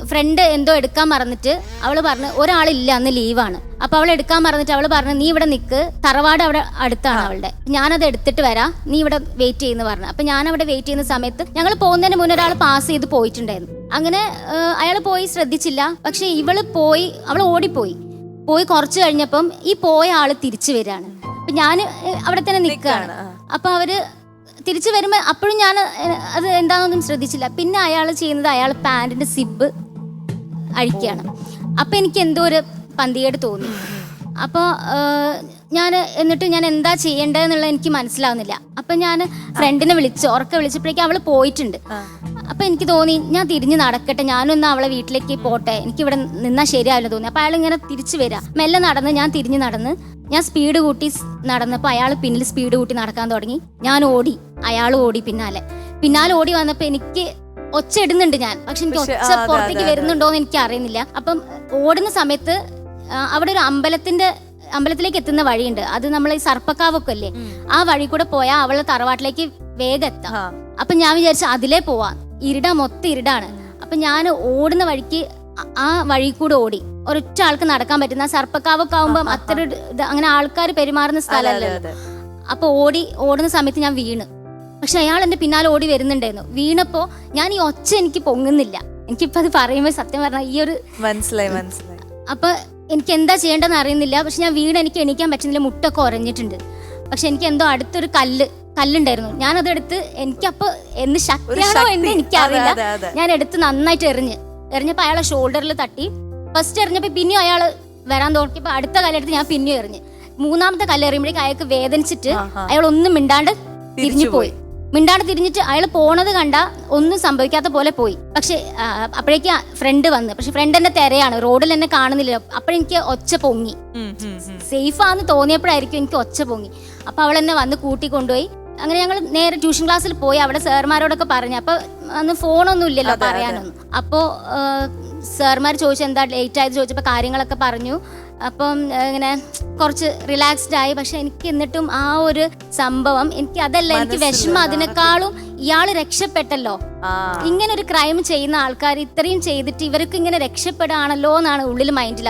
Front എന്തോ എടുക്കാൻ മറന്നിട്ട് അവള് പറഞ്ഞു ഒരാളില്ല അന്ന് ലീവാണ്. അപ്പൊ അവൾ എടുക്കാൻ മറന്നിട്ട് അവള് പറഞ്ഞു നീ ഇവിടെ നിക്ക്, തറവാട് അവിടെ അടുത്താണ് അവളുടെ, ഞാനത് എടുത്തിട്ട് വരാം, നീ ഇവിടെ വെയിറ്റ് ചെയ്യുന്ന പറഞ്ഞു. അപ്പൊ ഞാൻ അവിടെ വെയിറ്റ് ചെയ്യുന്ന സമയത്ത് ഞങ്ങൾ പോകുന്നതിന് മുന്നേ ഒരാൾ പാസ് ചെയ്ത് പോയിട്ടുണ്ടായിരുന്നു. അങ്ങനെ അയാൾ പോയി ശ്രദ്ധിച്ചില്ല. പക്ഷെ ഇവള് പോയി, അവൾ ഓടിപ്പോയി. കുറച്ച് കഴിഞ്ഞപ്പം ഈ പോയ ആള് തിരിച്ചു വരികയാണ്. അപ്പൊ ഞാൻ അവിടെ തന്നെ നിൽക്കുകയാണ്. അപ്പൊ അവര് തിരിച്ചു വരുമ്പോ അപ്പോഴും ഞാൻ അത് എന്താണെന്നൊന്നും ശ്രദ്ധിച്ചില്ല. പിന്നെ അയാൾ ചെയ്യുന്നത് അയാൾ പാന്റിന്റെ സിബ് അഴിക്കുകയാണ്. അപ്പൊ എനിക്ക് എന്തോ ഒരു പന്തികേട് തോന്നി. അപ്പോൾ എന്നിട്ട് ഞാൻ എന്താ ചെയ്യേണ്ടതെന്നുള്ളത് എനിക്ക് മനസ്സിലാവുന്നില്ല. അപ്പം ഞാൻ ഫ്രണ്ടിനെ വിളിച്ചപ്പോഴേക്കും അവൾ പോയിട്ടുണ്ട്. അപ്പം എനിക്ക് തോന്നി ഞാൻ തിരിഞ്ഞ് നടക്കട്ടെ, ഞാനൊന്ന് അവളെ വീട്ടിലേക്ക് പോട്ടെ, എനിക്കിവിടെ നിന്നാൽ ശരിയാവില്ല തോന്നി. അപ്പം അയാൾ ഇങ്ങനെ തിരിച്ചു വരാം. മെല്ലെ നടന്ന് ഞാൻ തിരിഞ്ഞ് നടന്ന് ഞാൻ സ്പീഡ് കൂട്ടി നടന്നപ്പോൾ അയാൾ പിന്നിൽ സ്പീഡ് കൂട്ടി നടക്കാൻ തുടങ്ങി. ഞാൻ ഓടി, അയാൾ ഓടി പിന്നാലെ ഓടി വന്നപ്പോൾ എനിക്ക് ഒച്ച ഇടുന്നുണ്ട് ഞാൻ, പക്ഷെ എനിക്ക് ഒച്ച പുറത്തേക്ക് വരുന്നുണ്ടോ എന്ന് എനിക്ക് അറിയുന്നില്ല. അപ്പം ഓടുന്ന സമയത്ത് അവിടെ ഒരു അമ്പലത്തിലേക്ക് എത്തുന്ന വഴിയുണ്ട്. അത് നമ്മൾ ഈ സർപ്പക്കാവൊക്കെ അല്ലേ, ആ വഴി കൂടെ പോയാൽ അവളെ തറവാട്ടിലേക്ക് വേഗം എത്താം. അപ്പൊ ഞാൻ വിചാരിച്ചു അതിലേ പോവാം, മൊത്തം ഇരുടാണ്. അപ്പൊ ഞാൻ ഓടുന്ന വഴിക്ക് ആ വഴി കൂടെ ഓടി. ഒരൊറ്റ ആൾക്ക് നടക്കാൻ പറ്റുന്ന സർപ്പക്കാവൊക്കെ ആവുമ്പോ അത്ര അങ്ങനെ ആൾക്കാർ പെരുമാറുന്ന സ്ഥലമല്ലല്ലോ. അപ്പൊ ഓടുന്ന സമയത്ത് ഞാൻ വീണ്. പക്ഷെ അയാൾ എന്റെ പിന്നാലെ ഓടി വരുന്നുണ്ടായിരുന്നു. വീണപ്പോ ഞാൻ ഈ ഒച്ച എനിക്ക് പൊങ്ങുന്നില്ല. എനിക്കിപ്പോ അത് പറയുമ്പോ സത്യം പറഞ്ഞാൽ ഈ ഒരു മനസ്സിലായി. അപ്പൊ എനിക്ക് എന്താ ചെയ്യേണ്ടതെന്ന് അറിയുന്നില്ല. പക്ഷെ ഞാൻ വീണ്, എനിക്ക് എണീക്കാൻ പറ്റുന്നില്ല, മുട്ടൊക്കെ ഉറഞ്ഞിട്ടുണ്ട്. പക്ഷെ എനിക്ക് എന്തോ അടുത്തൊരു കല്ലുണ്ടായിരുന്നു. ഞാനതെടുത്ത്, എനിക്കപ്പോ എന്ത് ശക്തിയാണോ എന്ന് എനിക്കറിയില്ല, ഞാൻ എടുത്ത് നന്നായിട്ട് എറിഞ്ഞപ്പോ അയാളെ ഷോൾഡറിൽ തട്ടി. ഫസ്റ്റ് എറിഞ്ഞപ്പോ പിന്നെയും അയാൾ വരാൻ നോക്കിയപ്പോ അടുത്ത കല്ലെടുത്ത് ഞാൻ പിന്നെയും എറിഞ്ഞ്. മൂന്നാമത്തെ കല്ലെറിയുമ്പോഴേക്കും അയാൾക്ക് വേദനിച്ചിട്ട് അയാൾ ഒന്നും മിണ്ടാണ്ട് തിരിഞ്ഞിട്ട് അയാൾ പോണത് കണ്ട ഒന്നും സംഭവിക്കാത്ത പോലെ പോയി. പക്ഷെ അപ്പോഴേക്ക് ഫ്രണ്ട് വന്ന്, പക്ഷെ ഫ്രണ്ട് എന്നെ തിരയാണ്, റോഡിൽ എന്നെ കാണുന്നില്ലല്ലോ. അപ്പോഴെനിക്ക് ഒച്ച പൊങ്ങി, സേഫാന്ന് തോന്നിയപ്പോഴായിരിക്കും എനിക്ക് ഒച്ച പൊങ്ങി. അപ്പൊ അവൾ എന്നെ വന്ന് കൂട്ടിക്കൊണ്ടുപോയി. അങ്ങനെ ഞങ്ങൾ നേരെ ട്യൂഷൻ ക്ലാസ്സിൽ പോയി. അവിടെ സാർമാരോടൊക്കെ പറഞ്ഞു. അപ്പൊ അന്ന് ഫോണൊന്നും ഇല്ലല്ലോ പറയാനൊന്നും. അപ്പോൾ സാർമാർ ചോദിച്ചു എന്താ ലേറ്റ് ആയത് ചോദിച്ചപ്പോൾ കാര്യങ്ങളൊക്കെ പറഞ്ഞു. അപ്പം ഇങ്ങനെ കുറച്ച് റിലാക്സ്ഡ് ആയി. പക്ഷെ എനിക്ക് എന്നിട്ടും ആ ഒരു സംഭവം എനിക്ക് അതല്ല, എനിക്ക് വിഷമം അതിനേക്കാളും ഇയാള് രക്ഷപ്പെട്ടല്ലോ. ഇങ്ങനെ ഒരു ക്രൈം ചെയ്യുന്ന ആൾക്കാർ ഇത്രയും ചെയ്തിട്ട് ഇവർക്ക് ഇങ്ങനെ രക്ഷപ്പെടാണല്ലോ എന്നാണ് ഉള്ളിൽ മൈൻഡിൽ.